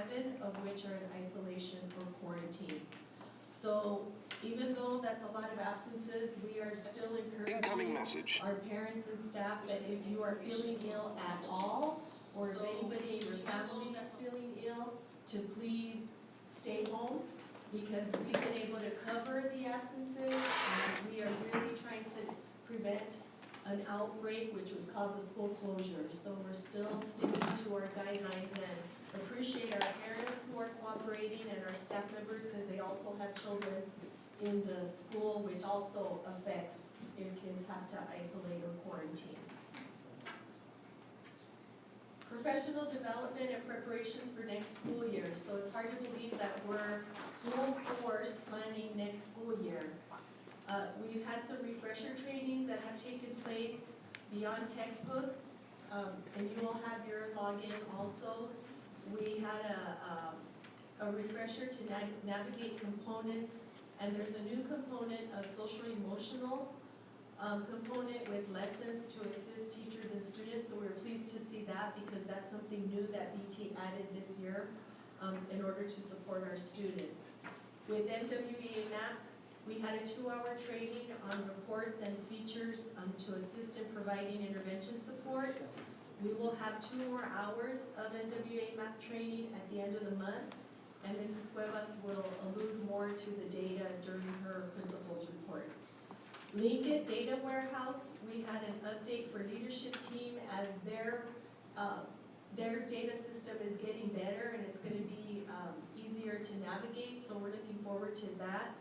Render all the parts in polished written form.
7 of which are in isolation or quarantine. So even though that's a lot of absences, we are still Incoming encouraging message. our parents and staff that if you are feeling ill at all, or if anybody in your family is feeling ill, to please stay home, because we've been able to cover the absences, and we are really trying to prevent an outbreak which would cause a school closure. So we're still sticking to our guidelines and appreciate our parents who are cooperating and our staff members, because they also have children in the school, which also affects if kids have to isolate or quarantine. Professional development and preparations for next school year. So it's hard to believe that we're full force planning next school year. We've had some refresher trainings that have taken place beyond textbooks, and you will have your login also. We had a refresher to navigate components, and there's a new component of social emotional component with lessons to assist teachers and students, so we're pleased to see that because that's something new that BT added this year in order to support our students. With NWEA MAP, we had a 2-hour training on reports and features to assist in providing intervention support. We will have 2 more hours of NWEA MAP training at the end of the month, and Mrs. Cuevas will allude more to the data during her principal's report. Linkit Data Warehouse, we had an update for leadership team as their data system is getting better and it's going to be easier to navigate, so we're looking forward to that.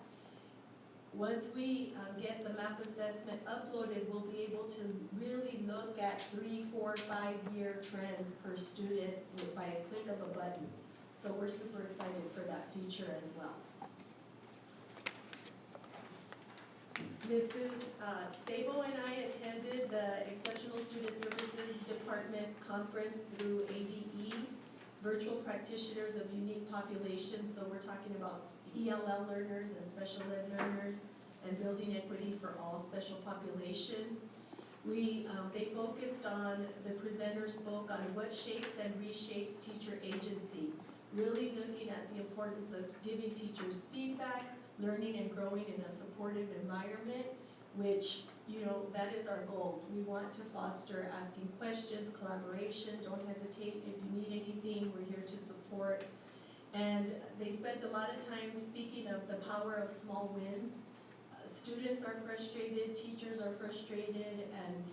Once we get the MAP assessment uploaded, we'll be able to really look at 3, 4, 5-year trends per student by a click of a button. So we're super excited for that feature as well. Mrs. Sabo and I attended the Exceptional Student Services Department conference through ADE, Virtual Practitioners of Unique Populations. So we're talking about ELL learners and special ed learners and building equity for all special populations. They focused on, the presenter spoke on what shapes and reshapes teacher agency, really looking at the importance of giving teachers feedback, learning and growing in a supportive environment, which, that is our goal. We want to foster asking questions, collaboration. Don't hesitate if you need anything, we're here to support. And they spent a lot of time speaking of the power of small wins. Students are frustrated, teachers are frustrated, and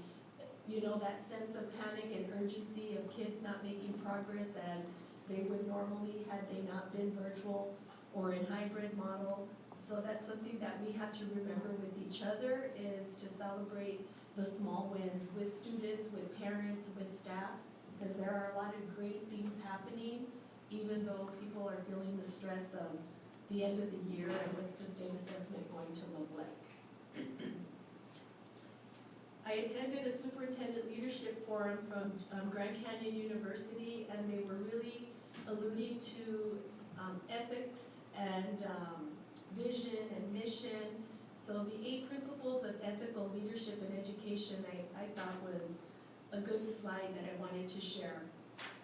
that sense of panic and urgency of kids not making progress as they would normally had they not been virtual or in hybrid model. So that's something that we have to remember with each other, is to celebrate the small wins with students, with parents, with staff, because there are a lot of great things happening, even though people are feeling the stress of the end of the year and what's the state assessment going to look like. I attended a superintendent leadership forum from Grand Canyon University, and they were really alluding to ethics and vision and mission. So the 8 principles of ethical leadership in education I thought was a good slide that I wanted to share.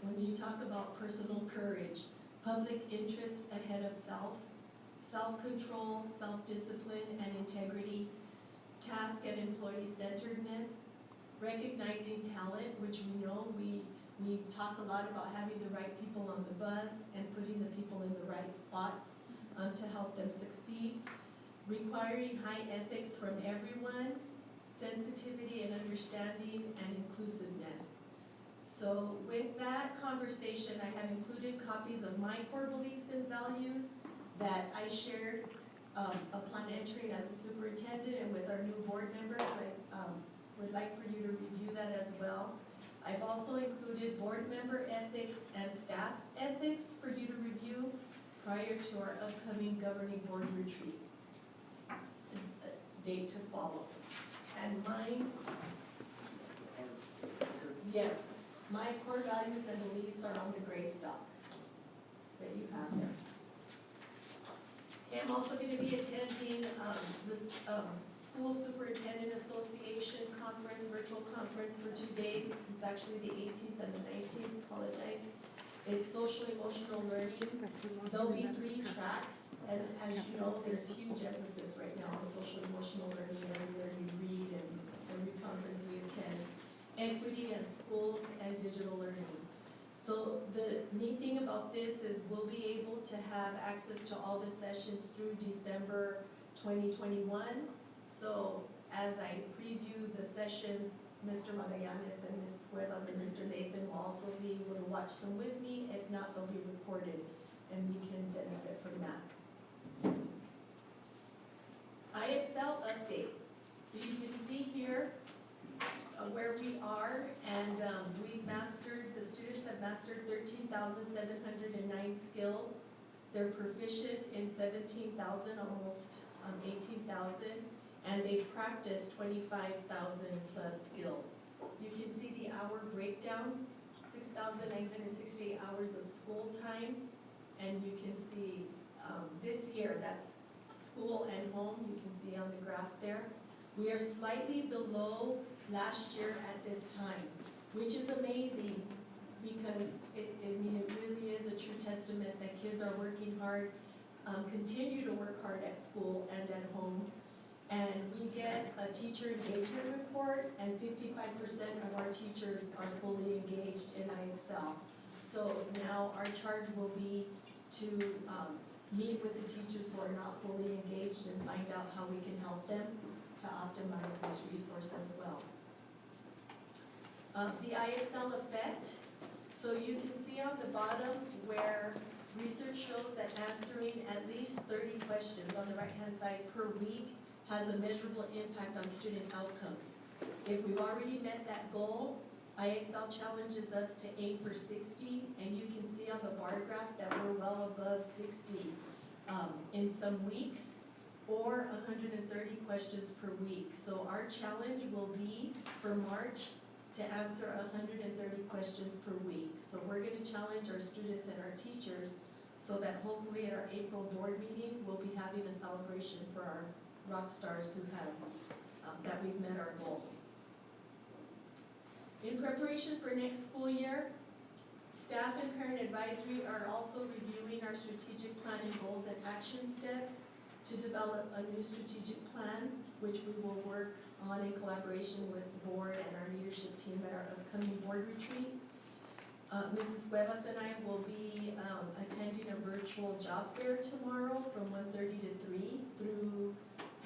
When you talk about personal courage, public interest ahead of self, self-control, self-discipline and integrity, task and employee-centeredness, recognizing talent, which we know we talk a lot about having the right people on the bus and putting the people in the right spots to help them succeed, requiring high ethics from everyone, sensitivity and understanding, and inclusiveness. So with that conversation, I have included copies of my core beliefs and values that I shared upon entering as a superintendent, and with our new board members, I would like for you to review that as well. I've also included board member ethics and staff ethics for you to review prior to our upcoming governing board retreat. A date to follow. And mine, yes, my core values and beliefs are on the gray stock that you have there. Okay, I'm also going to be attending the School Superintendent Association conference, virtual conference for 2 days. It's actually the 18th and the 19th, apologize. It's social emotional learning. There'll be 3 tracks, and as you know, there's huge emphasis right now on social emotional learning everywhere you read and every conference we attend. Equity in schools and digital learning. So the neat thing about this is we'll be able to have access to all the sessions through December 2021. So as I preview the sessions, Mr. Magallanes and Ms. Cuevas and Mr. Nathan will also be able to watch some with me. If not, they'll be recorded and we can benefit from that. IXL update. So you can see here where we are, and the students have mastered 13,709 skills. They're proficient in 17,000, almost 18,000, and they've practiced 25,000 plus skills. You can see the hour breakdown, 6,968 hours of school time, and you can see this year, that's school and home, you can see on the graph there. We are slightly below last year at this time, which is amazing because it really is a true testament that kids are working hard, continue to work hard at school and at home. And we get a teacher engagement report, and 55% of our teachers are fully engaged in IXL. So now our charge will be to meet with the teachers who are not fully engaged and find out how we can help them to optimize this resource as well. The IXL effect, so you can see on the bottom where research shows that answering at least 30 questions on the right-hand side per week has a measurable impact on student outcomes. If we've already met that goal, IXL challenges us to aim for 60, and you can see on the bar graph that we're well above 60 in some weeks, or 130 questions per week. So our challenge will be for March to answer 130 questions per week. So we're going to challenge our students and our teachers so that hopefully at our April board meeting, we'll be having a celebration for our rock stars who have, that we've met our goal. In preparation for next school year, staff and parent advisory are also reviewing our strategic plan and goals and action steps to develop a new strategic plan, which we will work on in collaboration with the board and our leadership team at our upcoming board retreat. Mrs. Cuevas and I will be attending a virtual job fair tomorrow from 1:30 to 3 through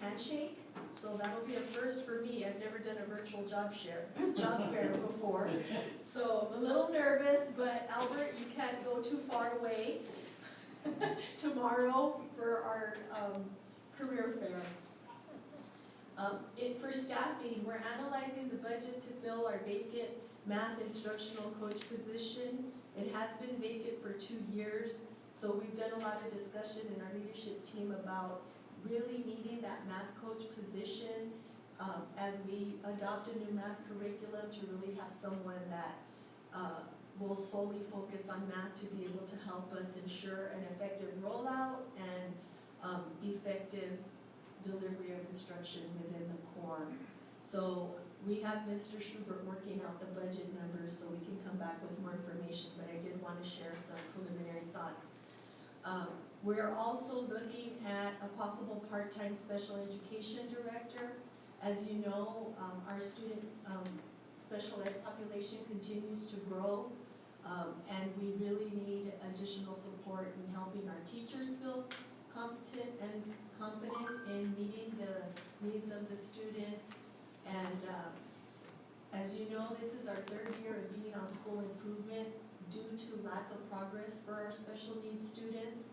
Handshake. So that'll be a first for me. I've never done a virtual job fair before. So I'm a little nervous, but Albert, you can't go too far away tomorrow for our career fair. For staffing, we're analyzing the budget to fill our vacant math instructional coach position. It has been vacant for 2 years, so we've done a lot of discussion in our leadership team about really needing that math coach position as we adopt a new math curriculum to really have someone that will solely focus on math to be able to help us ensure an effective rollout and effective delivery of instruction within the core. So we have Mr. Schubert working out the budget numbers so we can come back with more information, but I did want to share some preliminary thoughts. We're also looking at a possible part-time special education director. As you know, our student special ed population continues to grow, and we really need additional support in helping our teachers feel competent and confident in meeting the needs of the students. And as you know, this is our 3rd year of being on school improvement due to lack of progress for our special needs students.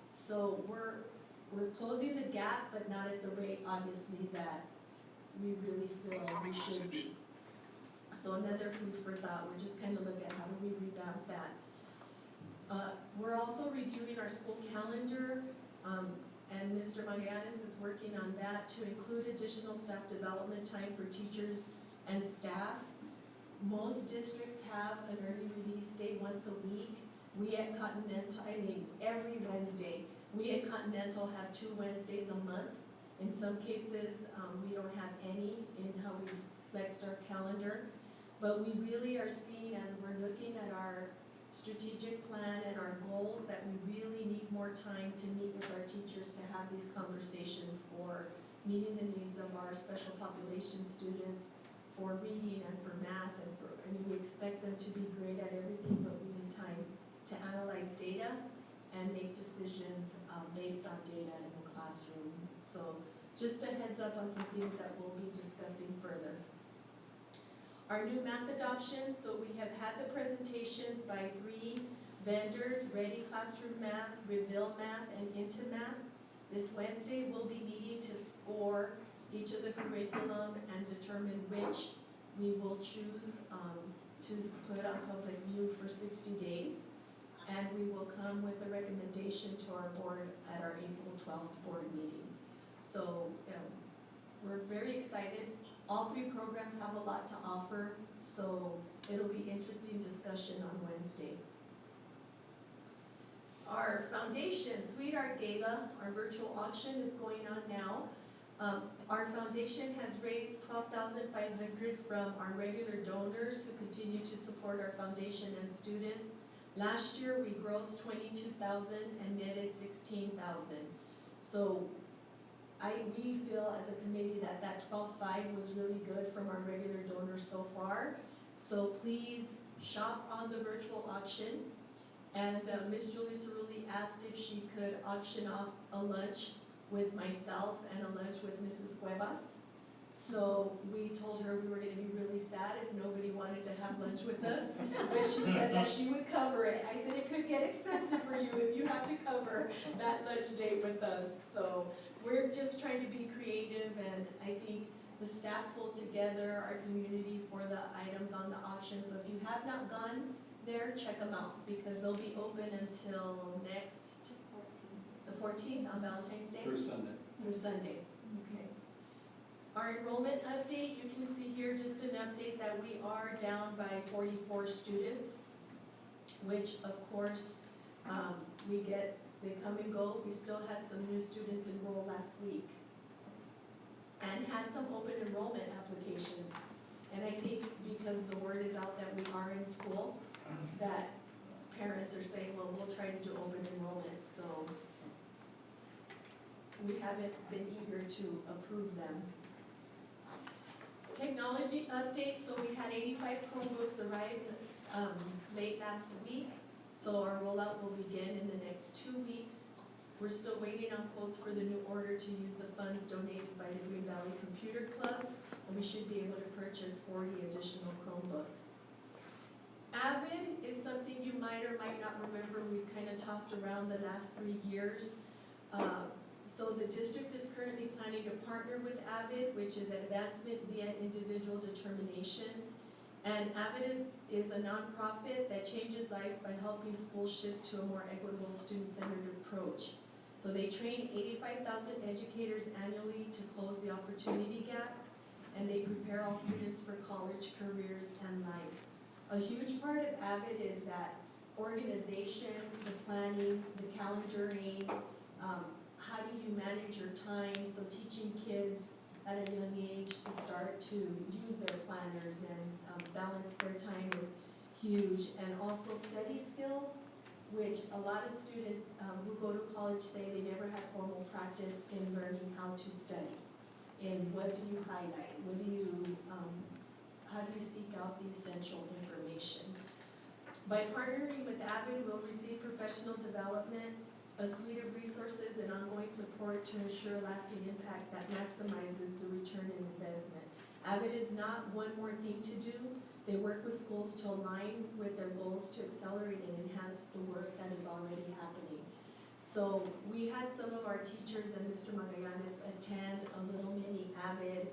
So we're closing the gap, but not at the rate, obviously, that we really feel we should be. So another food for thought, we're just kind of looking at how do we revamp that. We're also reviewing our school calendar, and Mr. Magallanes is working on that to include additional staff development time for teachers and staff. Most districts have an early release day once a week. We at Continental, every Wednesday. We at Continental have 2 Wednesdays a month. In some cases, we don't have any in how we flexed our calendar. But we really are seeing, as we're looking at our strategic plan and our goals, that we really need more time to meet with our teachers to have these conversations for meeting the needs of our special population students, for reading and for math and for, I mean, we expect them to be great at everything, but we need time to analyze data and make decisions based on data in the classroom. So just a heads up on some things that we'll be discussing further. Our new math adoption, so we have had the presentations by 3 vendors, Ready Classroom Math, Reveal Math, and Into Math. This Wednesday, we'll be meeting to score each of the curriculum and determine which we will choose to put on public view for 60 days. And we will come with a recommendation to our board at our April 12th board meeting. So we're very excited. All 3 programs have a lot to offer, so it'll be interesting discussion on Wednesday. Our foundation, Sweetheart Gala, our virtual auction is going on now. Our foundation has raised $12,500 from our regular donors who continue to support our foundation and students. Last year, we grossed $22,000 and netted $16,000. So we feel as a committee that $12,500 was really good from our regular donors so far. So please shop on the virtual auction. And Ms. Julie Cerulli asked if she could auction off a lunch with myself and a lunch with Mrs. Cuevas. So we told her we were going to be really sad if nobody wanted to have lunch with us, but she said that she would cover it. I said it could get expensive for you if you have to cover that lunch date with us. So we're just trying to be creative, and I think the staff pulled together our community for the items on the auction. So if you have not gone there, check them out, because they'll be open until the 14th on Valentine's Day? Through Sunday. Through Sunday, okay. Our enrollment update, you can see here just an update that we are down by 44 students, which of course, they come and go. We still had some new students enroll last week and had some open enrollment applications. And I think because the word is out that we are in school, that parents are saying, well, we'll try to do open enrollment, so we haven't been eager to approve them. Technology update, so we had 85 Chromebooks arrive late last week, so our rollout will begin in the next 2 weeks. We're still waiting on quotes for the new order to use the funds donated by the Green Valley Computer Club, and we should be able to purchase 40 additional Chromebooks. Avid is something you might or might not remember. We've kind of tossed around the last 3 years. So the district is currently planning to partner with Avid, which is Advancement via Individual Determination. And Avid is a nonprofit that changes lives by helping schools shift to a more equitable, student-centered approach. So they train 85,000 educators annually to close the opportunity gap, and they prepare all students for college, careers, and life. A huge part of Avid is that organization, the planning, the calendaring, how do you manage your time, so teaching kids at a young age to start to use their planners and balance their time is huge. And also study skills, which a lot of students who go to college say they never had formal practice in learning how to study. And what do you highlight? What do you, how do you seek out the essential information? By partnering with Avid, we'll receive professional development, a suite of resources and ongoing support to ensure lasting impact that maximizes the return on investment. Avid is not one more thing to do. They work with schools to align with their goals to accelerate and enhance the work that is already happening. So we had some of our teachers and Mr. Magallanes attend a little mini Avid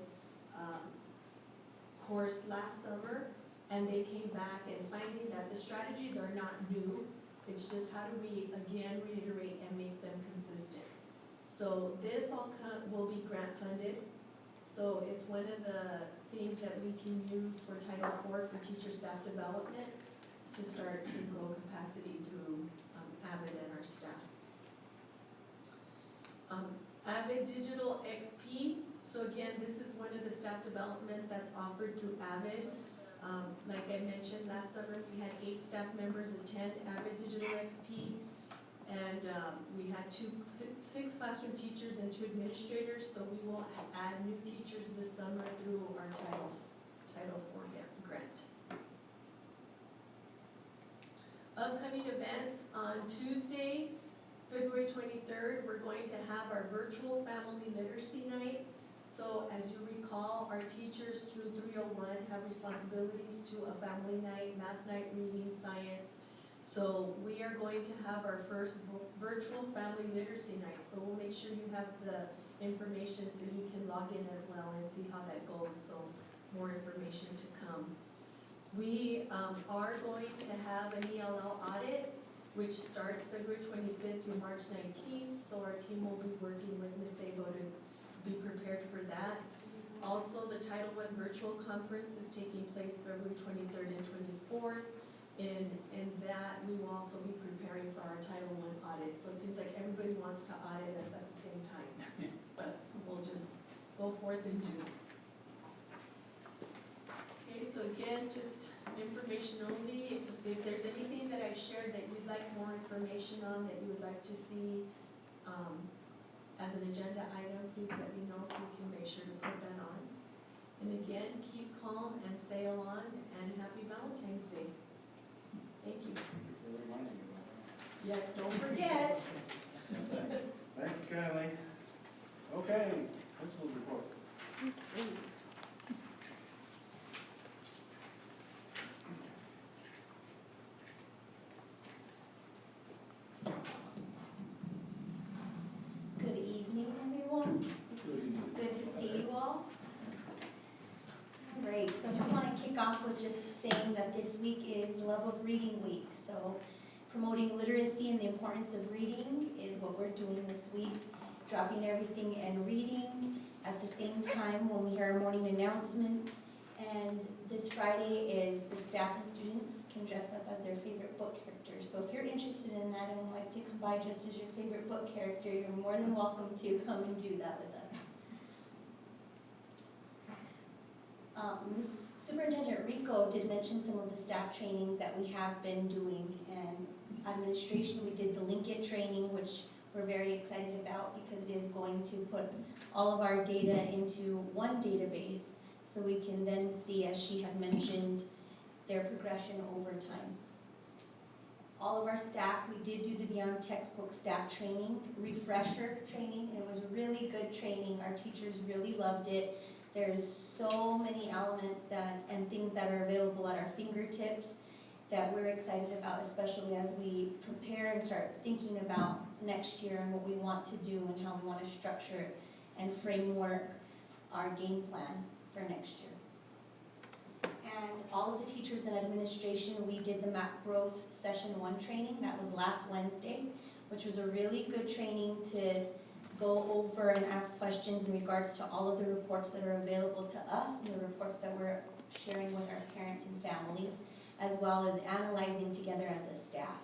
course last summer, and they came back and finding that the strategies are not new. It's just how do we, again, reiterate and make them consistent. So this all will be grant funded. So it's one of the things that we can use for Title IV for teacher staff development to start to grow capacity through Avid and our staff. Avid Digital XP. So again, this is one of the staff development that's offered through Avid. Like I mentioned, last summer, we had 8 staff members attend Avid Digital XP, and we had six classroom teachers and 2 administrators, so we will add new teachers this summer through our Title IV grant. Upcoming events on Tuesday, February 23rd, we're going to have our virtual family literacy night. So as you recall, our teachers through 301 have responsibilities to a family night, math night, reading, science. So we are going to have our first virtual family literacy night. So we'll make sure you have the information so you can log in as well and see how that goes. So more information to come. We are going to have an ELL audit, which starts February 25th through March 19th. So our team will be working with Ms. Sabo to be prepared for that. Also, the Title I virtual conference is taking place February 23rd and 24th. In that, we will also be preparing for our Title I audit. So it seems like everybody wants to audit us at the same time. But we'll just go forth and do. Okay, so again, just information only. If there's anything that I've shared that you'd like more information on, that you would like to see as an agenda item, please let me know so we can make sure to put that on. And again, keep calm and sail on, and happy Valentine's Day. Thank you. Thank you for reminding me about that. Yes, don't forget. Thank you, Kylie. Okay, principal's report. Good evening, everyone. Good evening. Good to see you all. Great, so I just want to kick off with just saying that this week is Love of Reading Week. So promoting literacy and the importance of reading is what we're doing this week. Dropping everything and reading at the same time when we hear our morning announcements. And this Friday is the staff and students can dress up as their favorite book characters. So if you're interested in that and would like to come by dressed as your favorite book character, you're more than welcome to come and do that with us. Superintendent Rico did mention some of the staff trainings that we have been doing, and administration, we did the Link It training, which we're very excited about because it is going to put all of our data into one database so we can then see, as she had mentioned, their progression over time. All of our staff, we did do the Beyond Textbook staff training, refresher training, and it was really good training. Our teachers really loved it. There's so many elements and things that are available at our fingertips that we're excited about, especially as we prepare and start thinking about next year and what we want to do and how we want to structure it and framework our game plan for next year. And all of the teachers and administration, we did the MAP Growth Session 1 training. That was last Wednesday, which was a really good training to go over and ask questions in regards to all of the reports that are available to us and the reports that we're sharing with our parents and families, as well as analyzing together as a staff.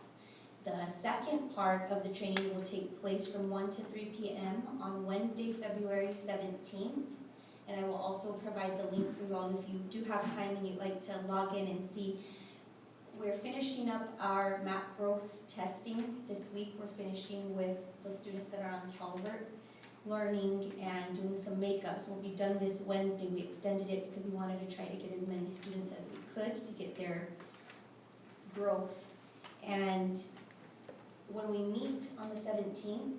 The second part of the training will take place from 1 to 3 p.m. on Wednesday, February 17th. And I will also provide the link for you all if you do have time and you'd like to log in and see. We're finishing up our MAP growth testing. This week we're finishing with the students that are on Calvert learning and doing some makeup. So we'll be done this Wednesday. We extended it because we wanted to try to get as many students as we could to get their growth. And when we meet on the 17th,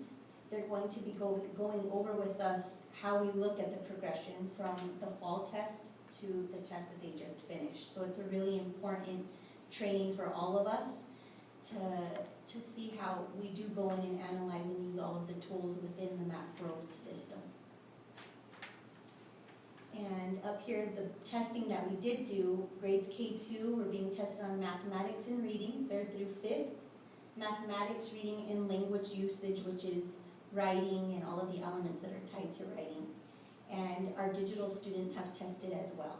they're going to be going over with us how we look at the progression from the fall test to the test that they just finished. So it's a really important training for all of us to see how we do go in and analyze and use all of the tools within the MAP growth system. And up here is the testing that we did do. Grades K2 were being tested on mathematics and reading, 3rd through 5th. Mathematics, reading, and language usage, which is writing and all of the elements that are tied to writing. And our digital students have tested as well.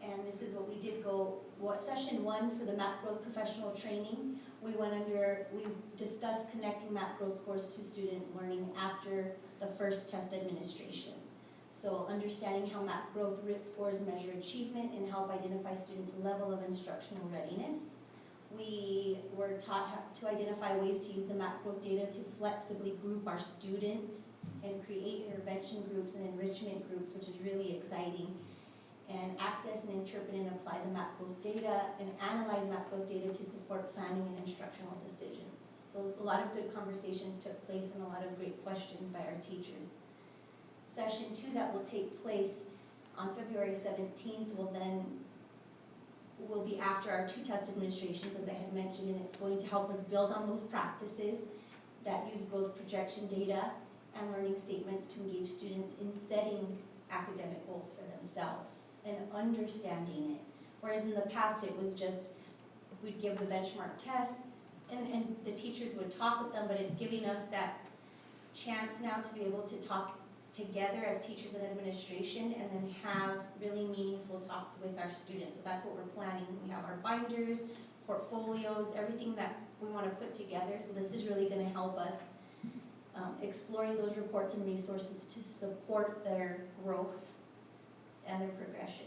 And this is what we did session 1 for the MAP Growth Professional Training. We discussed connecting MAP Growth scores to student learning after the first test administration. So understanding how MAP growth scores measure achievement and help identify students' level of instructional readiness. We were taught how to identify ways to use the MAP growth data to flexibly group our students and create intervention groups and enrichment groups, which is really exciting. And access and interpret and apply the MAP growth data and analyze MAP growth data to support planning and instructional decisions. So a lot of good conversations took place and a lot of great questions by our teachers. Session 2 that will take place on February 17th will be after our 2 test administrations, as I had mentioned, and it's going to help us build on those practices that use growth projection data and learning statements to engage students in setting academic goals for themselves and understanding it. Whereas in the past, it was just, we'd give the benchmark tests and the teachers would talk with them, but it's giving us that chance now to be able to talk together as teachers and administration and then have really meaningful talks with our students. So that's what we're planning. We have our binders, portfolios, everything that we want to put together. So this is really going to help us exploring those reports and resources to support their growth and their progression.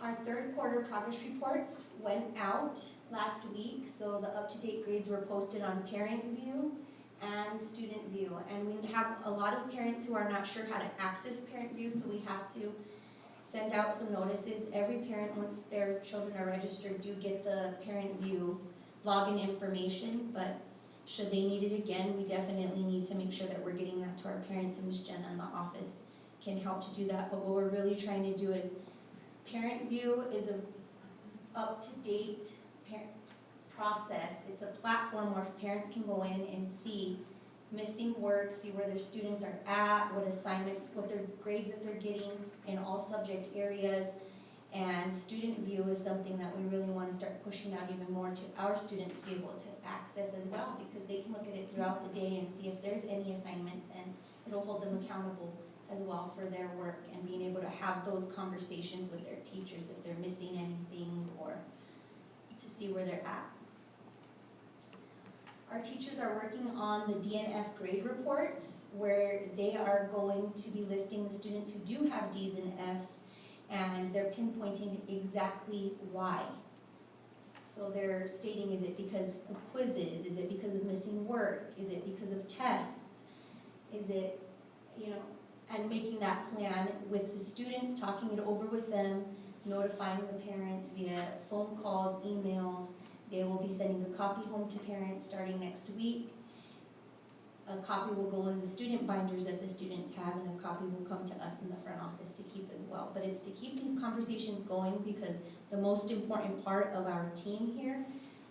Our third quarter progress reports went out last week, so the up-to-date grades were posted on Parent View and Student View. And we have a lot of parents who are not sure how to access Parent View, so we have to send out some notices. Every parent, once their children are registered, do get the Parent View login information, but should they need it again, we definitely need to make sure that we're getting that to our parents, and Ms. Jenna in the office can help to do that. But what we're really trying to do is, Parent View is a up-to-date process. It's a platform where parents can go in and see missing work, see where their students are at, what assignments, what their grades that they're getting in all subject areas. And Student View is something that we really want to start pushing out even more to our students to be able to access as well, because they can look at it throughout the day and see if there's any assignments, and it'll hold them accountable as well for their work and being able to have those conversations with their teachers if they're missing anything or to see where they're at. Our teachers are working on the DNF grade reports, where they are going to be listing the students who do have D's and F's, and they're pinpointing exactly why. So they're stating, is it because of quizzes? Is it because of missing work? Is it because of tests? Is it, and making that plan with the students, talking it over with them, notifying the parents via phone calls, emails. They will be sending a copy home to parents starting next week. A copy will go in the student binders that the students have, and a copy will come to us in the front office to keep as well. But it's to keep these conversations going, because the most important part of our team here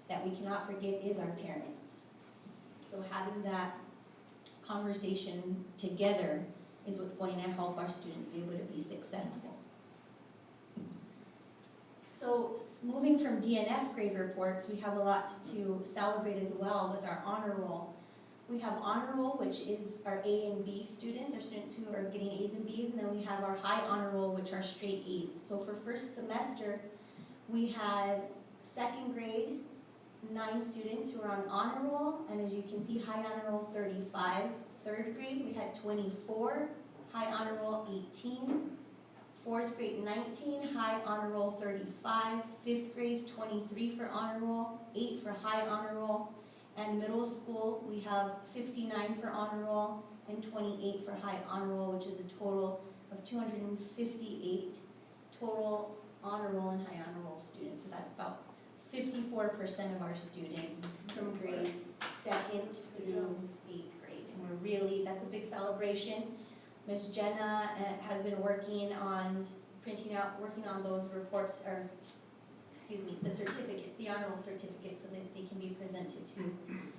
that we cannot forget is our parents. So having that conversation together is what's going to help our students be able to be successful. So moving from DNF grade reports, we have a lot to celebrate as well with our honor roll. We have honor roll, which is our A and B students, our students who are getting A's and B's, and then we have our high honor roll, which are straight A's. So for first semester, we had second grade, 9 students who were on honor roll, and as you can see, high honor roll 35. Third grade, we had 24, high honor roll 18. Fourth grade 19, high honor roll 35. Fifth grade 23 for honor roll, 8 for high honor roll. And middle school, we have 59 for honor roll and 28 for high honor roll, which is a total of 258 total honor roll and high honor roll students. So that's about 54% of our students from grades 2nd through 8th grade. And we're really, that's a big celebration. Ms. Jenna has been working on working on those reports, or the certificates, the honor roll certificates, so that they can be presented to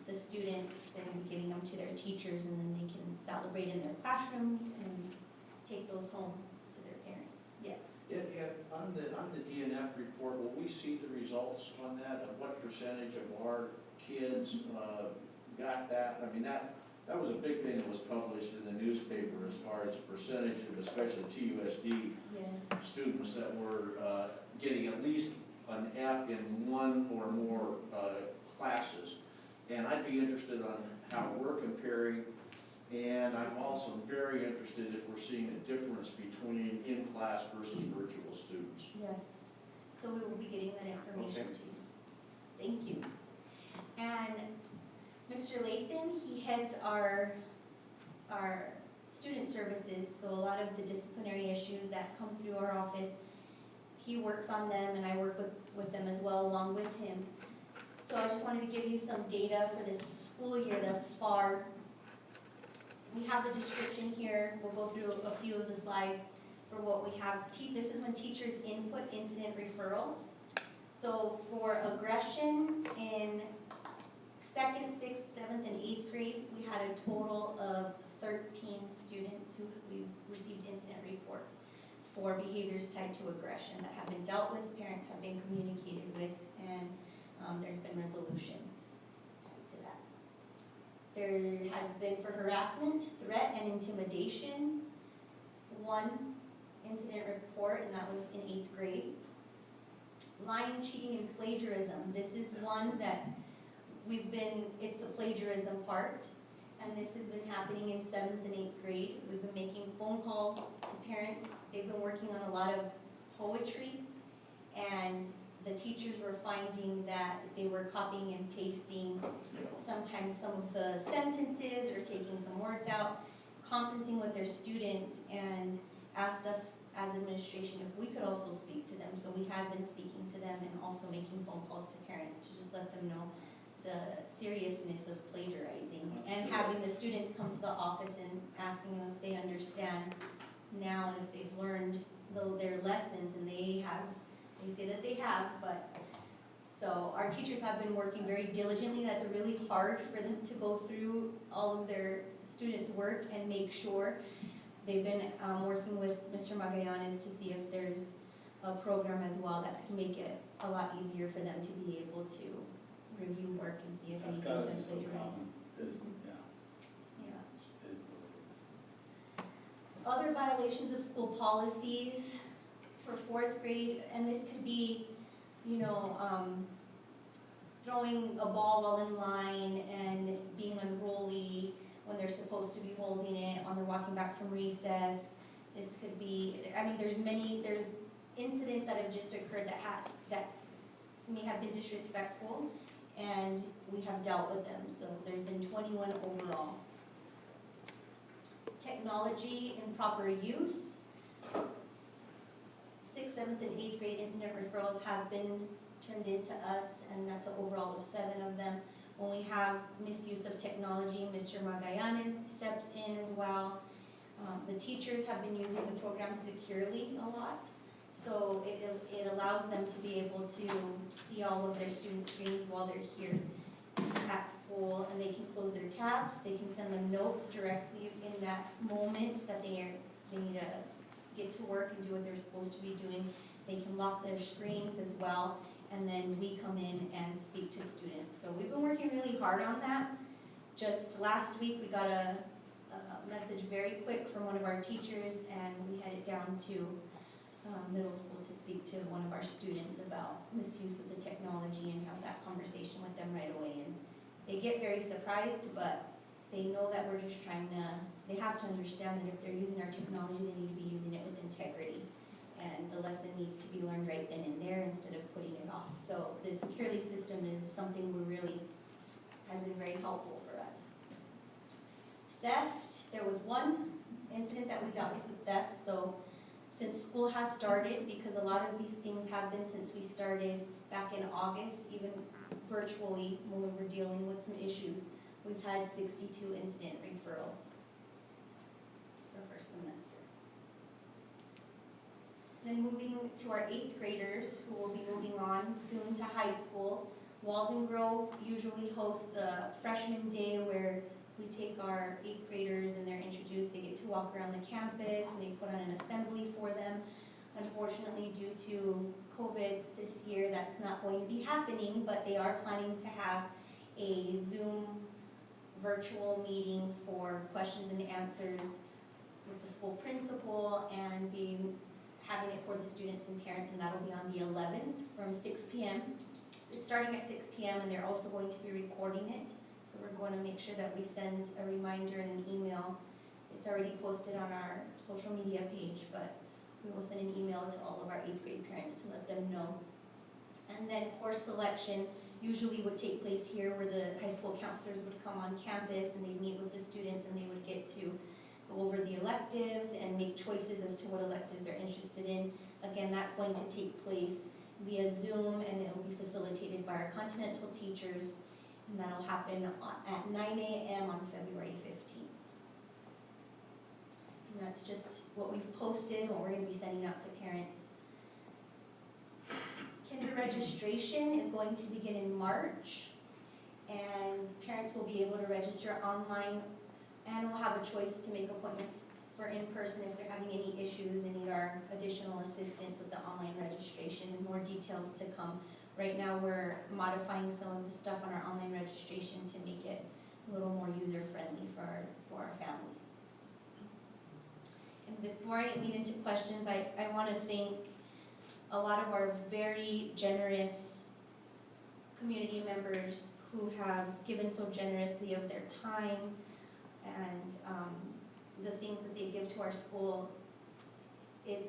the students. They're going to be giving them to their teachers, and then they can celebrate in their classrooms and take those home to their parents. Yes. Yeah, on the DNF report, will we see the results on that, of what percentage of our kids got that? I mean, that was a big thing that was published in the newspaper, as far as the percentage of, especially TUSD students that were getting at least an F in one or more classes. And I'd be interested on how we're comparing And I'm also very interested if we're seeing a difference between in-class versus virtual students. Yes, so we will be getting that information Okay. to you. Thank you. And Mr. Lathan, he heads our student services, so a lot of the disciplinary issues that come through our office, he works on them and I work with them as well along with him. So I just wanted to give you some data for this school year thus far. We have the description here, we'll go through a few of the slides for what we have. This is when teachers input incident referrals. So for aggression in 2nd, 6th, 7th, and 8th grade, we had a total of 13 students who we received incident reports for behaviors tied to aggression that have been dealt with, parents have been communicated with, and there's been resolutions tied to that. There has been for harassment, threat, and intimidation, 1 incident report, and that was in 8th grade. Lying, cheating, and plagiarism. This is one that it's the plagiarism part, and this has been happening in 7th and 8th grade. We've been making phone calls to parents. They've been working on a lot of poetry, and the teachers were finding that they were copying and pasting sometimes some of the sentences or taking some words out, conferencing with their students, and asked us as administration if we could also speak to them. So we have been speaking to them and also making phone calls to parents to just let them know the seriousness of plagiarizing, and having the students come to the office and asking them if they understand now and if they've learned their lessons, and they say that they have, but so our teachers have been working very diligently. That's really hard for them to go through all of their students' work and make sure. They've been working with Mr. Magallanes to see if there's a program as well that could make it a lot easier for them to be able to review work and see if That's anything's gotta been be so plagiarized. common, isn't it? Yeah. Yeah, it is what it is. Other violations of school policies for 4th grade, and this could be, throwing a ball while in line and being unruly when they're supposed to be holding it, when they're walking back from recess. This could be, there's incidents that have just occurred that may have been disrespectful, and we have dealt with them, so there's been 21 overall. Technology improper use. 6th, 7th, and 8th grade incident referrals have been turned into us, and that's an overall of 7 of them. When we have misuse of technology, Mr. Magallanes steps in as well. The teachers have been using the program securely a lot, so it allows them to be able to see all of their student screens while they're here at school, and they can close their tabs, they can send them notes directly in that moment that they need to get to work and do what they're supposed to be doing. They can lock their screens as well, and then we come in and speak to students. So we've been working really hard on that. Just last week, we got a message very quick from one of our teachers, and we headed down to middle school to speak to one of our students about misuse of the technology and have that conversation with them right away. And they get very surprised, but they know that we're just they have to understand that if they're using our technology, they need to be using it with integrity. And the lesson needs to be learned right then and there instead of putting it off. So the Securely system is something has been very helpful for us. Theft, there was one incident that we dealt with theft. So since school has started, because a lot of these things have been since we started back in August, even virtually when we were dealing with some issues, we've had 62 incident referrals for first semester. Then moving to our 8th graders, who will be moving on soon to high school. Walden Grove usually hosts a freshman day where we take our 8th graders and they're introduced, they get to walk around the campus and they put on an assembly for them. Unfortunately, due to COVID this year, that's not going to be happening, but they are planning to have a Zoom virtual meeting for questions and answers with the school principal and having it for the students and parents, and that'll be on the 11th from 6 p.m. It's starting at 6 p.m. and they're also going to be recording it, So we're going to make sure that we send a reminder and an email. It's already posted on our social media page, but we will send an email to all of our 8th grade parents to let them know. And then course selection usually would take place here where the high school counselors would come on campus and they'd meet with the students and they would get to go over the electives and make choices as to what electives they're interested in. Again, that's going to take place via Zoom and it will be facilitated by our Continental teachers. And that'll happen at 9 a.m. on February 15th. And that's just what we've posted, what we're going to be sending out to parents. Kinder registration is going to begin in March, and parents will be able to register online and will have a choice to make appointments for in-person if they're having any issues and need our additional assistance with the online registration, and more details to come. Right now, we're modifying some of the stuff on our online registration to make it a little more user-friendly for our families. And before I lead into questions, I want to thank a lot of our very generous community members who have given so generously of their time and the things that they give to our school. It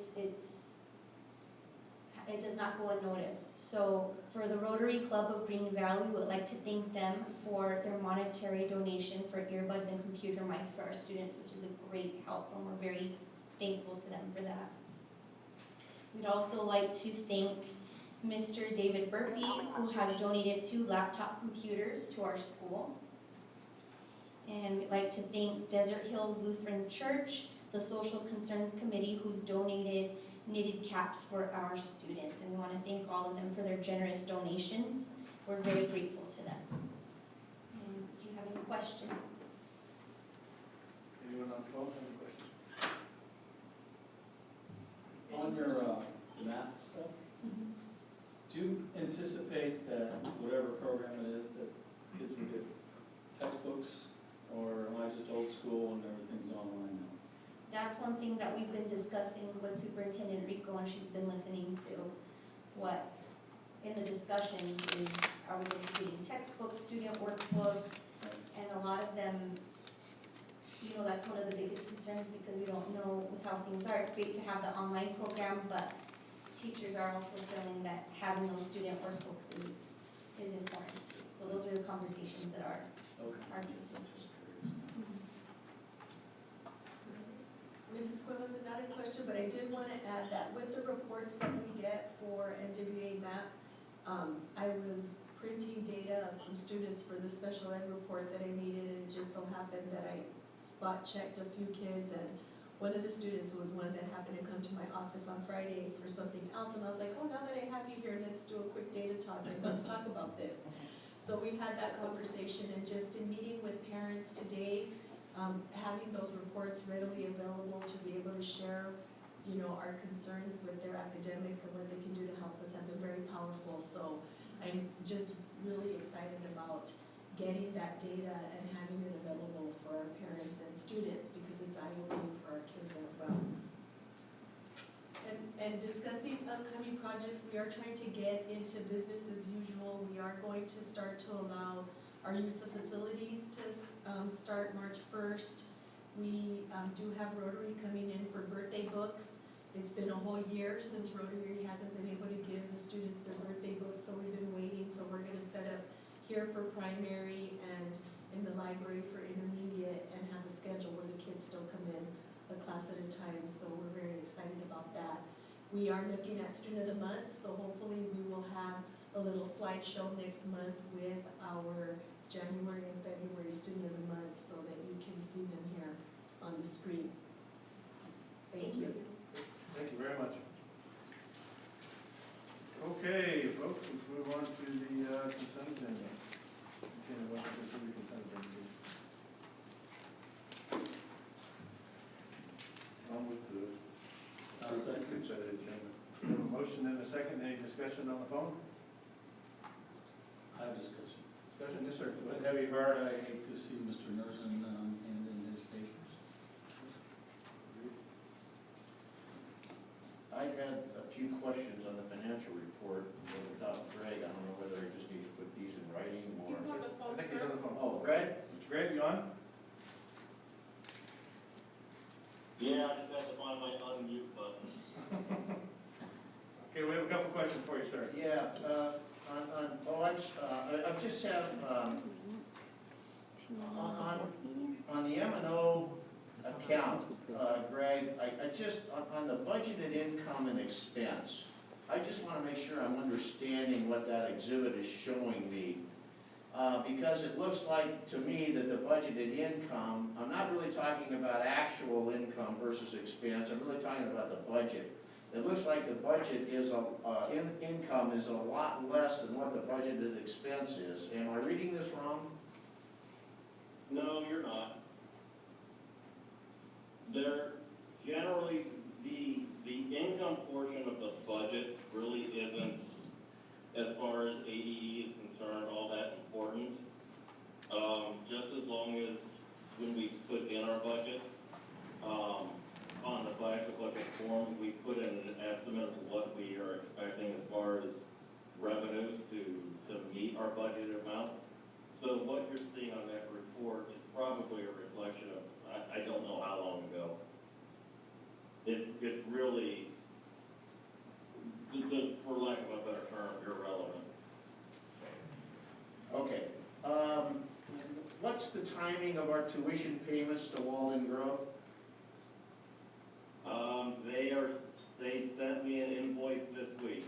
does not go unnoticed. So for the Rotary Club of Green Valley, we would like to thank them for their monetary donation for earbuds and computer mice for our students, which is a great help, and we're very thankful to them for that. We'd also like to thank Mr. David Burpee, who has donated 2 laptop computers to our school. And we'd like to thank Desert Hills Lutheran Church, the Social Concerns Committee, who's donated knitted caps for our students. And we want to thank all of them for their generous donations. We're very grateful to them. And do you have any questions? Anyone on the phone have any questions? Any On your questions? math stuff, do you anticipate that whatever program it is, that kids will get textbooks? Or am I just old school and everything's online now? That's one thing that we've been discussing with Superintendent Rico, and she's been listening to what, in the discussions, is are we going to be getting textbooks, student workbooks, and a lot of them, you know, that's one of the biggest concerns because we don't know with how things are. It's great to have the online program, but teachers are also feeling that having those student workbooks is important too. So those are the conversations that are taking. Mrs. Cuevas, not a question, but I did want to add that with the reports that we get for NWA MAP, I was printing data of some students for the special ed report that I needed, and it just so happened that I spot checked a few kids, and one of the students was one that happened to come to my office on Friday for something else, and I was like, oh, now that I have you here, let's do a quick data talk, and let's talk about this. So we've had that conversation, and just in meeting with parents today, having those reports readily available to be able to share, you know, our concerns with their academics and what they can do to help us have been very powerful. So I'm just really excited about getting that data and having it available for our parents and students because it's eye-opening for our kids as well. And discussing upcoming projects, we are trying to get into business as usual. We are going to start to allow our use of facilities to start March 1st. We do have Rotary coming in for birthday books. It's been a whole year since Rotary hasn't been able to give the students their birthday books, so we've been waiting. So we're going to set up here for primary and in the library for intermediate and have a schedule where the kids still come in a class at a time. So we're very excited about that. We are looking at Student of the Month, so hopefully we will have a little slideshow next month with our January and February Student of the Month so that you can see them here on the screen. Thank you. Thank you very much. Okay, folks, let's move on to the consent agenda. Okay, what is the consent agenda, please? On with the I'll second. consent agenda. We have a motion and a second. Any discussion on the phone? I have discussion. Discussion, yes, sir. Go But ahead. have you heard, I hate to see Mr. Nerson hand in his papers. I had a few questions on the financial report, but without Greg, I don't know whether I just need to put these in writing or. I think he's on the phone. Oh, Greg? I just have, on the M and O account, Greg, I just, on the budgeted income and expense, I just wanna make sure I'm understanding what that exhibit is showing me. Because it looks like to me that the budgeted income, I'm not really talking about actual income versus expense, I'm really talking about the budget. It looks like the budget is, income is a lot less than what the budgeted expense is. Am I reading this wrong? No, you're not. There, generally, the income portion of the budget really isn't, as far as ADE is concerned, all that important. Just as long as when we put in our budget, on the financial budget form, we put in an estimate of what we are expecting as far as revenues to meet our budgeted amount. So what you're seeing on that report is probably a reflection of, I don't know how long ago. It's really, for lack of a better term, irrelevant. Okay. What's the timing of our tuition payments to Walden Grove? They sent me an invoice this week.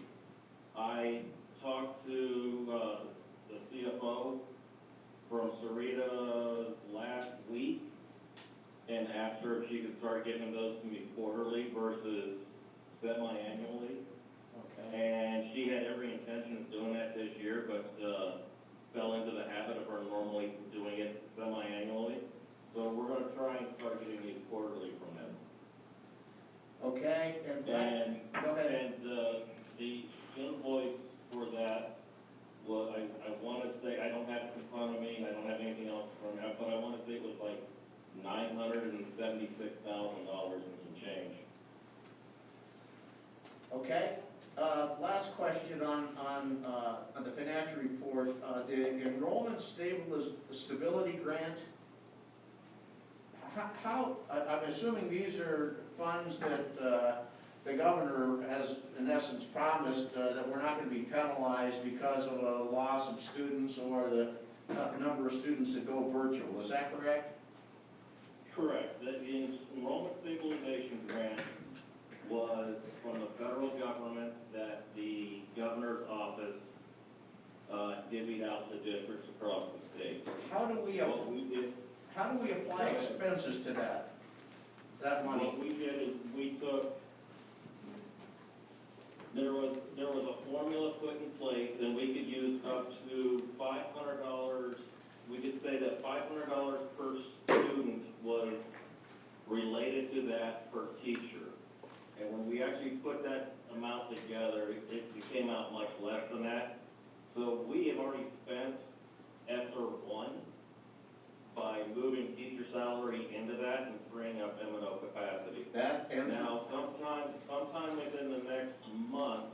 I talked to, the CFO from Sarita last week and asked her if she could start giving those to me quarterly versus semi-annually. Okay. And she had every intention of doing that this year, but, fell into the habit of her normally doing it semi-annually. So we're gonna try and start getting these quarterly from them. Okay, and And, go ahead. and, the invoice for that was, I wanna say, I don't have it in front of me, and I don't have anything else from that, but I wanna say it was like $976,000 and some change. Okay, last question on the financial report, the enrollment stability grant. I'm assuming these are funds that the governor has in essence promised that we're not gonna be penalized because of a loss of students or the number of students that go virtual, is that correct? Correct. The enrollment stabilization grant was from the federal government that the governor's office divvied out to districts across the state. How do we apply expenses to that money? What we did is we took, there was a formula put in place, and we could use up to $500. We could say that $500 per student was related to that per teacher. And when we actually put that amount together, it came out much less than that. So we have already spent ESSER 1 by moving teacher salary into that and freeing up M&O capacity. That answer. Now, sometime within the next month,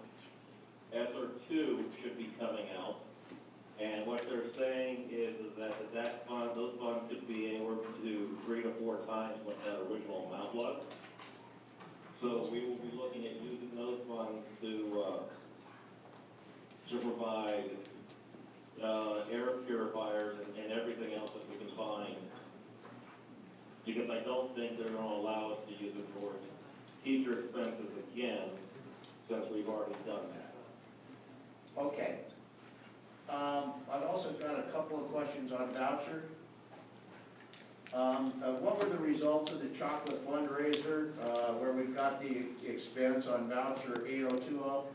ESSER 2 should be coming out. And what they're saying is that fund, those funds could be anywhere to 3 to 4 times what that original amount was. So we will be looking at using those funds to provide air purifiers and everything else that we can find. Because I don't think they're going to allow us to use it for teacher expenses again, since we've already done that. Okay. I've also got a couple of questions on voucher. What were the results of the chocolate fundraiser, where we've got the expense on voucher 8020?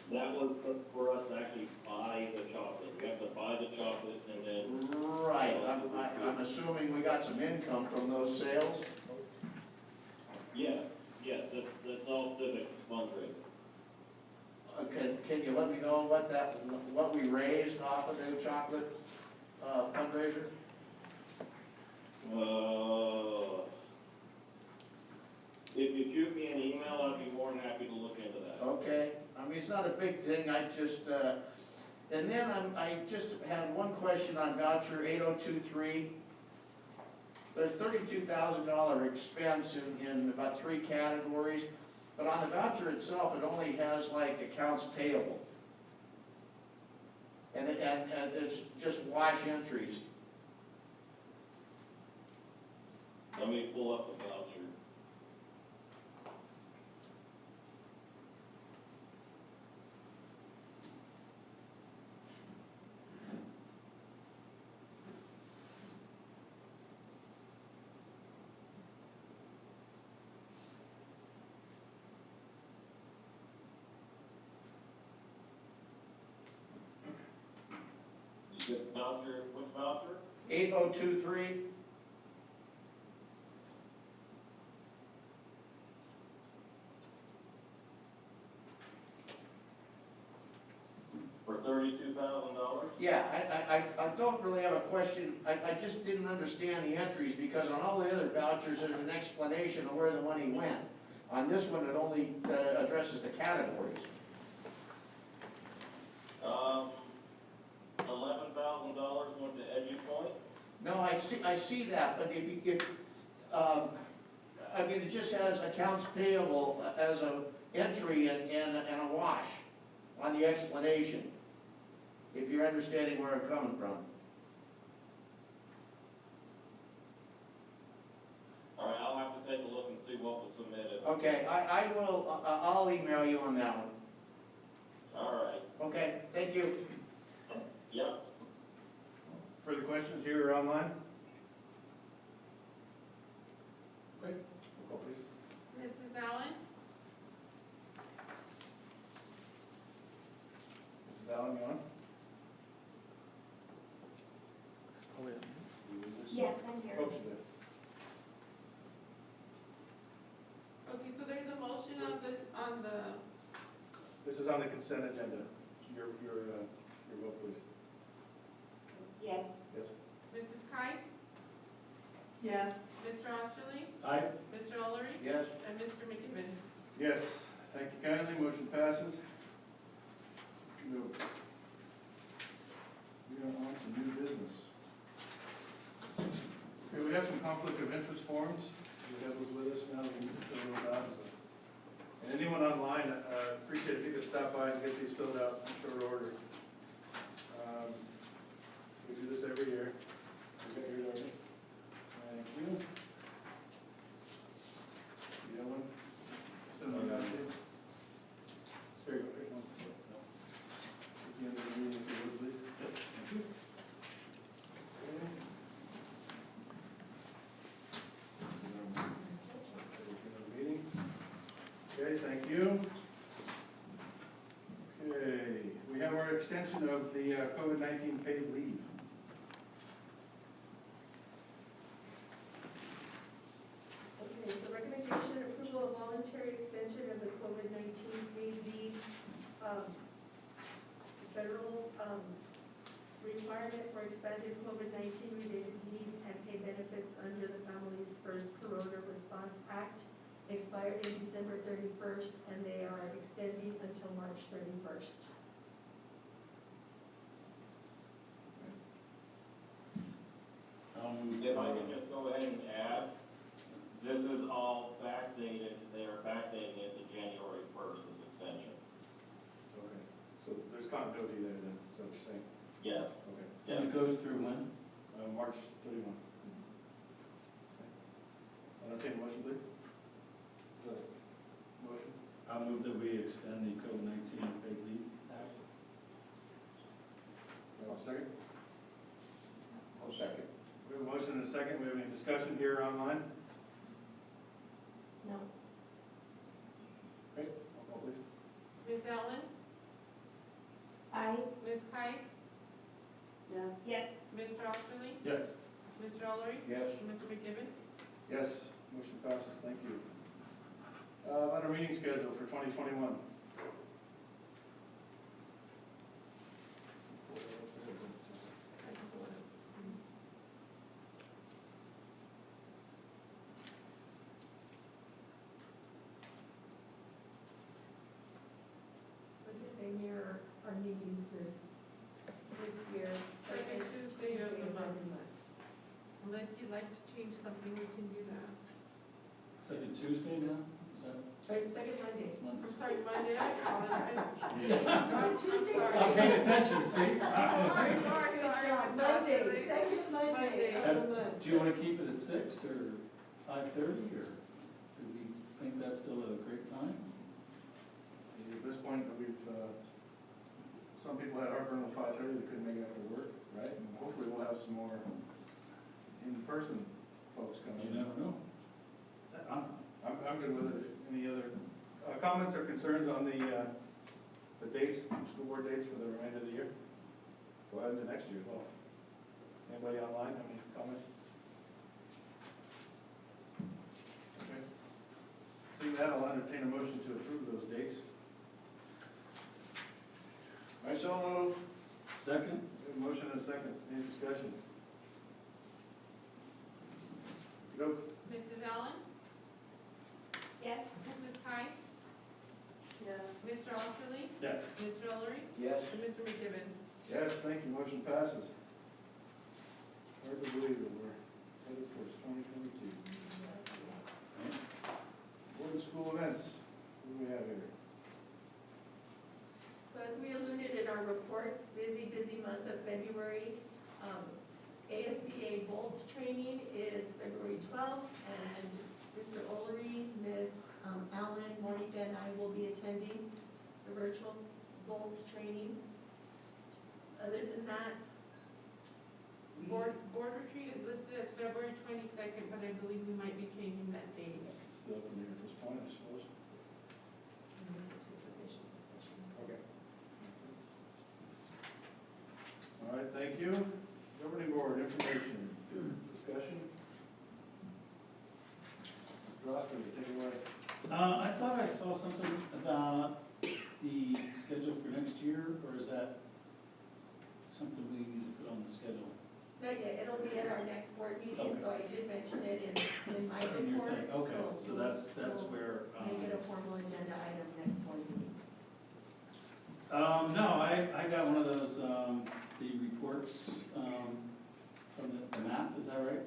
That was for us to actually buy the chocolate. We have to buy the chocolate and then. Right, I'm assuming we got some income from those sales? Yes, that's all civic fundraising. Can you let me know what we raised off of the chocolate fundraiser? If you shoot me an email, I'd be more than happy to look into that. Okay, I mean, it's not a big thing, I just, and then I just had one question on voucher 8023. There's $32,000 expense in about 3 categories, but on the voucher itself, it only has like accounts payable. and it's just wash entries. Let me pull up the voucher. You get voucher, which voucher? 8023, For $32,000? yeah, I don't really have a question, I just didn't understand the entries, because on all the other vouchers, there's an explanation of where the money went. On this one, it only addresses the categories. $11,000 went to EduPoint. No, I see that, but if you get, I mean, it just has accounts payable as a entry and a wash on the explanation, if you're understanding where I'm coming from. All right, I'll have to take a look and see what was submitted. Okay, I will, I'll email you on that one. All right, Okay, thank you. yep. Further questions here or online? Okay, roll call please. Mrs. Allen? Mrs. Allen, you on? Yes, I'm here. Oh, she's there. Okay, so there's a motion on the, This is on the consent agenda. Your vote, please. Yes. Yes. Mrs. Kice? Yeah. Mr. Osterling? Aye. Mr. Olery? Yes. And Mr. McKibben? Yes, thank you kindly, motion passes. No. We are on to new business. Okay, we have some conflict of interest forms. We have those with us now, we can fill those out. And anyone online, appreciate if you could stop by and get these filled out in short order. We do this every year. We got yours already. Thank you. You have one? Send one out to you. There you go. Right, no. At the end of the meeting, if you would, please. Yep. Thank you. Okay. Meeting. Okay, thank you. Okay, we have our extension of the COVID-19 paid leave. Okay, so recommendation approval of voluntary extension of the COVID-19 paid leave. Federal requirement for expanded COVID-19 related leave and pay benefits under the Families First Corona Response Act expired in December 31st, and they are extending until March 31st. If I can just go ahead and add, this is all backdated, they are backdating it to January 1st as extension. Okay, so there's continuity there then, is that what you're saying? Yes. Okay. And it goes through when? March 31. I'll entertain a motion, please. Motion? I move that we extend the COVID-19 paid leave act. Second? I'll second. We have a motion and a second. We have any discussion here online? No. Okay, roll call please. Ms. Allen? Aye. Ms. Kice? Yes. Mr. Osterling? Yes. Mr. Olery? Yes. And Mr. McKibben? Yes, motion passes. Thank you. On our meeting schedule for 2021. So they mirror our meetings this year. Second Tuesday of the month. every Unless you'd like to change something, we can do that. Second Tuesday now? Is that Right, second Monday. Monday? I'm sorry, Monday, I apologize. On Tuesday. I'm paying attention, see? Sorry, Mr. Monday, Ashley. second Monday of the month. Do you wanna keep it at 6 or 5:30, or do we think that's still a great time? At this point, some people had heartburn at 5:30, they couldn't make it after work, right? And hopefully we'll have some more in-person folks coming You in. never know. I'm good with it. Any other comments or concerns on the dates, school board dates for the remainder of the year? Go ahead into next year as well. Anybody online have any comments? Okay. Seeing that, I'll entertain a motion to approve those dates. I so move. Second? We have a motion and a second. Any discussion? Go. Mrs. Allen? Yes. Mrs. Price? Yes. Mr. Osterly? Yes. Mr. O'Leary? Yes. And Mr. McKibben? Yes, thank you, motion passes. Hard to believe that we're headed towards 2022. Board of school events, what do we have here? So as we alluded in our reports, busy month of February. ASBA Bolts training is February 12th, and Mr. Olery, Ms. Allen, Monica, and I will be attending the virtual Bolts training. Other than that, Board retreat is listed as February 22nd, but I believe we might be changing that date. Still up in the air at this point, I suppose. Okay. All right, thank you. Governing board, information, discussion. Mr. Oster, take it away. I thought I saw something about the schedule for next year, or is that something we need to put on the schedule? not yet, it'll be at our next board meeting, so I did mention it in my In your report. thing, okay, so that's we'll where, Make it a formal agenda item next board meeting. no, I got one of those, the reports, from the map, is that right?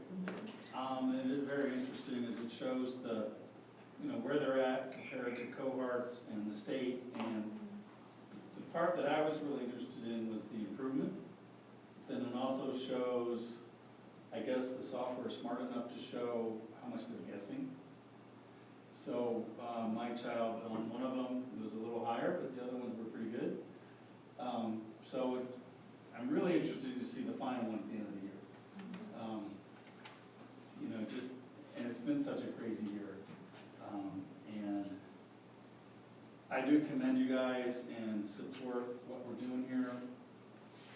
And it is very interesting, as it shows the, where they're at compared to cohorts and the state, and the part that I was really interested in was the improvement. Then it also shows, I guess, the software is smart enough to show how much they're guessing. So, my child on one of them was a little higher, but the other ones were pretty good. So I'm really interested to see the final one at the end of the year. And it's been such a crazy year. And I do commend you guys and support what we're doing here.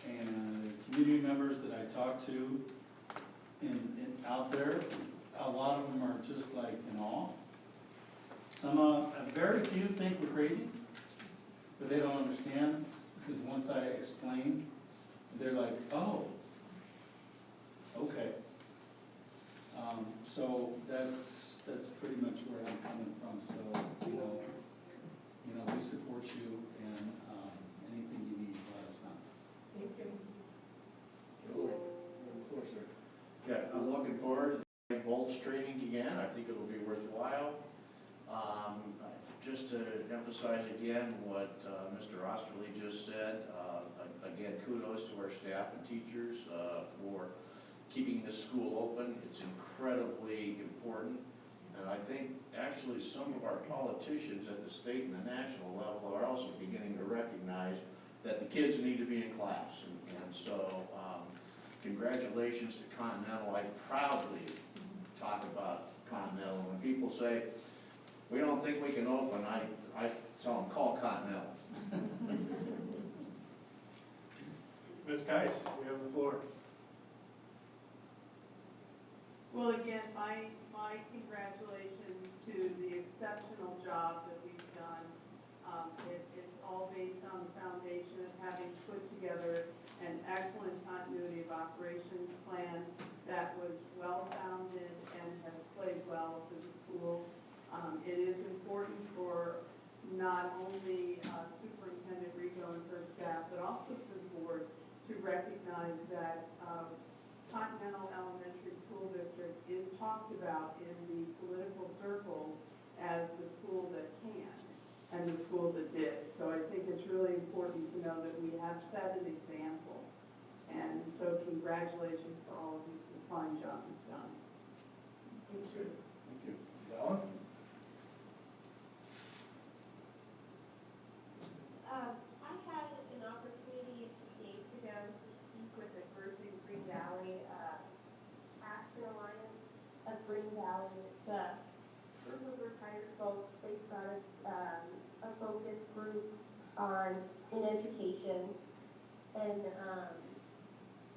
And the community members that I talk to out there, a lot of them are just like in awe. Very few think we're crazy, but they don't understand, because once I explain, they're like, oh, okay. So that's pretty much where I'm coming from, so, we support you, and anything you need, let us know. Thank you. Floor, sir. Yeah, I'm looking forward to the Bolts training again. I think it'll be worthwhile. Just to emphasize again what Mr. Osterly just said, again, kudos to our staff and teachers for keeping this school open. It's incredibly important. And I think actually some of our politicians at the state and the national level are also beginning to recognize that the kids need to be in class. And so congratulations to Continental. I proudly talk about Continental. When people say, we don't think we can open, I tell them, call Continental. Ms. Geis, we have the floor. Well, again, my congratulations to the exceptional job that we've done. It's all based on the foundation of having put together an excellent continuity of operations plan that was well-founded and has played well for the school. It is important for not only Superintendent Rico and her staff, but also for the board to recognize that Continental Elementary School District is talked about in the political circles as the school that can. and the schools that did. So I think it's really important to know that we have set an example. And so congratulations to all of you for the fine job you've done. Thank you. Thank you. Ellen? I had an opportunity a few days ago to speak with a group in Green Valley, Action Alliance of Green Valley. It's a group of retired folks. They started a focus group in education, and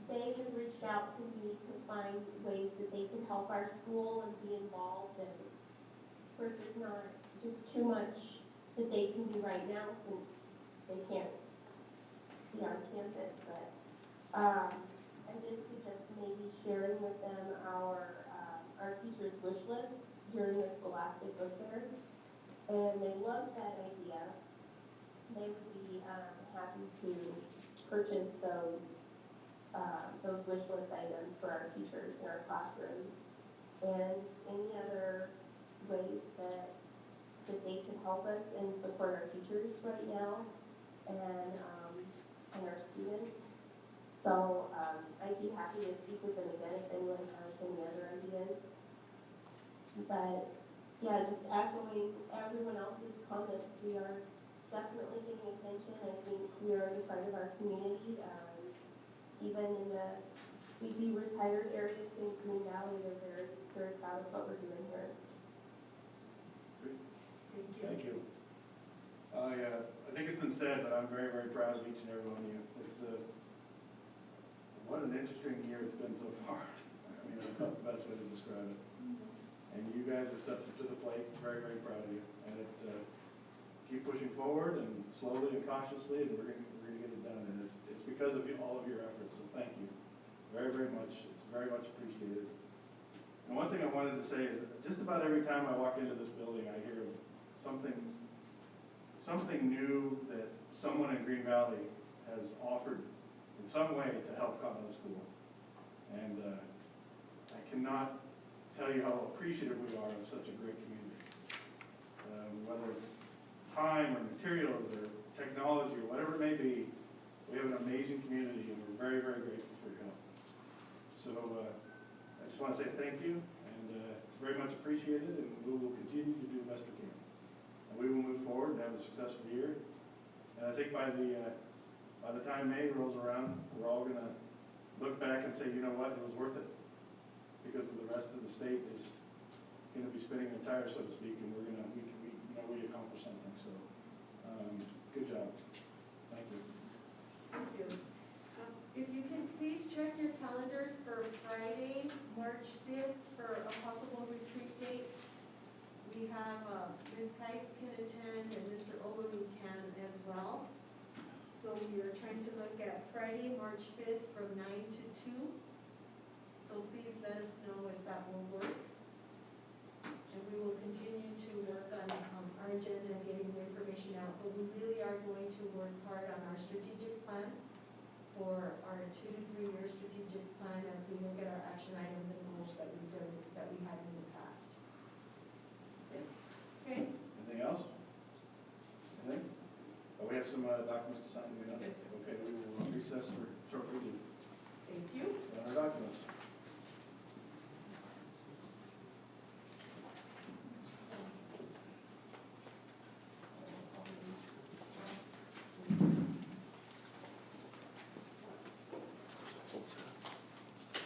they have reached out to me to find ways that they can help our school and be involved. And of course, it's not just too much that they can do right now since they can't be on campus, but I did suggest maybe sharing with them our teachers' wish list during the Scholastic Book Fair, and they loved that idea. They would be happy to purchase those wish list items for our teachers in our classrooms, and any other ways that they can help us and support our teachers right now and our students. So I'd be happy to speak with them again if anyone has any other ideas. But yeah, just echoing everyone else's comments, we are definitely paying attention. I think we are a part of our community. Even in the sleepy retired areas in Green Valley, they're very, very proud of what we're doing here. Thank you. I think it's been said, but I'm very, very proud of each and every one of you. It's what an interesting year it's been so far. I mean, that's not the best way to describe it. And you guys have stepped up to the plate. Very, very proud of you. And keep pushing forward and slowly and cautiously, and we're going to get it done. And it's because of all of your efforts. So thank you very, very much. It's very much appreciated. And one thing I wanted to say is that just about every time I walk into this building, I hear of something new that someone in Green Valley has offered in some way to help Cottonwood School. And I cannot tell you how appreciative we are of such a great community. Whether it's time or materials or technology or whatever it may be, we have an amazing community and we're very, very grateful for your help. So I just want to say thank you, and it's very much appreciated, and we will continue to do the best we can. And we will move forward and have a successful year. And I think by the time May rolls around, we're all going to look back and say, you know what, it was worth it, because the rest of the state is going to be spinning their tires, so to speak, and we accomplished something. So good job. Thank you. Thank you. If you can please check your calendars for Friday, March 5th, for a possible retreat date. We have Ms. Kais can attend and Mr. Olu can as well. So we are trying to look at Friday, March 5th from 9 to 2. So please let us know if that will work. And we will continue to work on our agenda and getting the information out. But we really are going to work hard on our strategic plan for our 2 to 3 year strategic plan as we look at our action items and goals that we had in the past. Okay. Anything else? Anything? We have some documents to sign. Yes, sir. Okay, we will recess for short review. Thank you. Sign our documents.